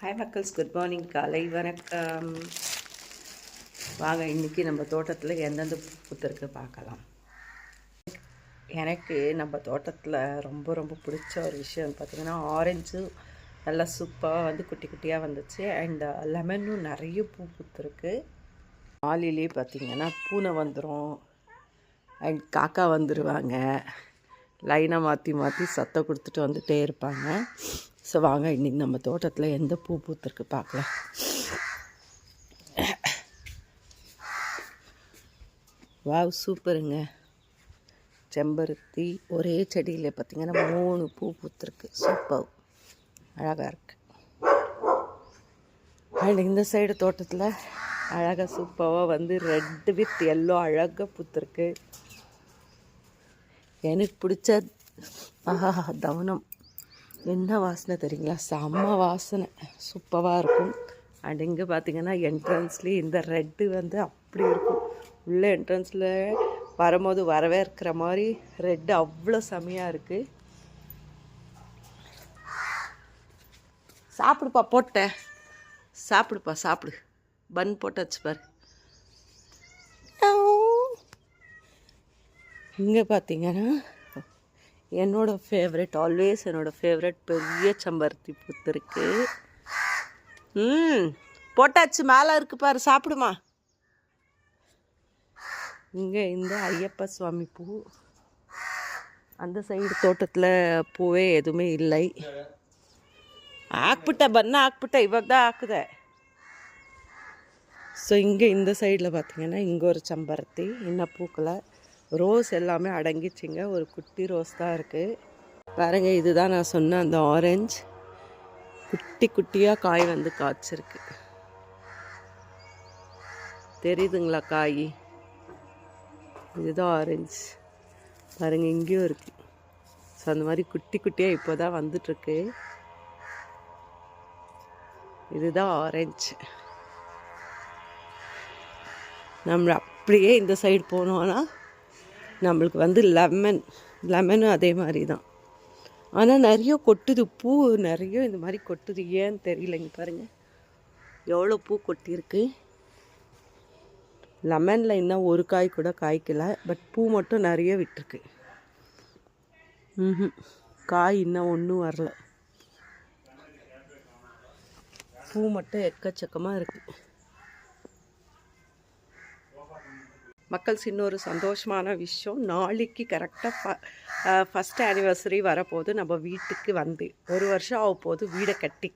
Hi மக்கள்ஸ், good morning, காலை வணக்கம். வாங்க இன்றைக்கி நம்ம தோட்டத்தில் எந்தெந்த பூ பூத்திருக்கு பார்க்கலாம். எனக்கு நம்ம தோட்டத்தில் ரொம்ப ரொம்ப பிடிச்ச ஒரு விஷயம் பார்த்திங்கன்னா ஆரஞ்சு நல்லா சூப்பராக வந்து குட்டி குட்டியாக வந்துச்சு. அண்ட் லெமனும் நிறைய பூ பூத்திருக்கு. மாலிலே பார்த்திங்கன்னா பூனை வந்துடும், அண்ட் காக்கா வந்துடுவாங்க, லைனாக மாற்றி மாற்றி சத்தம் கொடுத்துட்டு வந்துகிட்டே இருப்பாங்க. ஸோ வாங்க இன்றைக்கி நம்ம தோட்டத்தில் எந்த பூ பூத்திருக்கு பார்க்கலாம். வாவ், சூப்பருங்க. செம்பருத்தி ஒரே செடியில் பார்த்திங்கன்னா 3 பூ பூத்திருக்கு. சூப்பர், அழகாக இருக்குது. அண்ட் இந்த சைடு தோட்டத்தில் அழகாக சூப்பராக வந்து ரெட் வித் எல்லோ அழகாக பூத்திருக்கு. எனக்கு பிடிச்ச தவனம் என்ன வாசனை தெரியுங்களா? செம்ம வாசனை, சூப்பராக இருக்கும். அண்ட் இங்கே பார்த்திங்கன்னா என்ட்ரன்ஸ்லேயே இந்த ரெட்டு வந்து அப்படி இருக்கும். உள்ள என்ட்ரன்ஸில் வரும்போது வரவேற்கிற மாதிரி ரெட்டு அவ்வளோ செமையாக இருக்குது. சாப்பிடுப்பா, போட்டேன் சாப்பிடுப்பா, சாப்பிடு. பன் போட்டாச்சு பாரு. இங்கே பார்த்திங்கன்னா என்னோடய ஃபேவரெட், ஆல்வேஸ் என்னோடய ஃபேவரெட் பெரிய செம்பருத்தி பூத்திருக்கு. போட்டாச்சு, மேலே இருக்கு பாரு, சாப்பிடுமா. இங்கே இந்த ஐயப்ப சுவாமி பூ. அந்த சைடு தோட்டத்தில் பூவே எதுவுமே இல்லை. ஆக்பிட்ட பண்ண ஆக்பிட்ட இವಾಗ தான் ஆக்குத. ஸோ இங்கே இந்த சைடில் பார்த்திங்கன்னா இங்கே ஒரு செம்பருத்தி இன்னும் பூக்களை. ரோஸ் எல்லாமே அடங்கிச்சிங்க, ஒரு குட்டி ரோஸ் தான் இருக்குது பாருங்க. இதுதான் நான் சொன்ன அந்த ஆரஞ்சு, குட்டி குட்டியாக காய் வந்து காய்ச்சிருக்கு. தெரியுதுங்களா காய்? இதுதான் ஆரஞ்சு பாருங்க, இங்கேயும் இருக்குது. ஸோ அந்த மாதிரி குட்டி குட்டியாக இப்போ தான் வந்துட்டுருக்கு. இதுதான் ஆரஞ்சு. நம்ம அப்படியே இந்த சைடு போனோன்னா நம்மளுக்கு வந்து லெமனும் அதே மாதிரி தான். ஆனால் நிறைய கொட்டுது பூ, நிறைய இந்த மாதிரி கொட்டுது. ஏன்னு தெரியலைங்க பாருங்கள், எவ்வளோ பூ கொட்டியிருக்கு. லெமனில் இன்னும் ஒரு காய் கூட காய்க்கலை, பட் பூ மட்டும் நிறைய விட்டுருக்கு. காய் இன்னும் ஒன்றும் வரல, பூ மட்டும் எக்கச்சக்கமாக இருக்குது. மக்கள்ஸ், இன்னொரு சந்தோஷமான விஷயம், நாளைக்கு கரெக்டாக ஃபஸ்ட் ஆனிவர்சரி வரப்போது. நம்ம வீட்டுக்கு வந்து 1 வருஷம் ஆக போகுது வீடை கட்டி.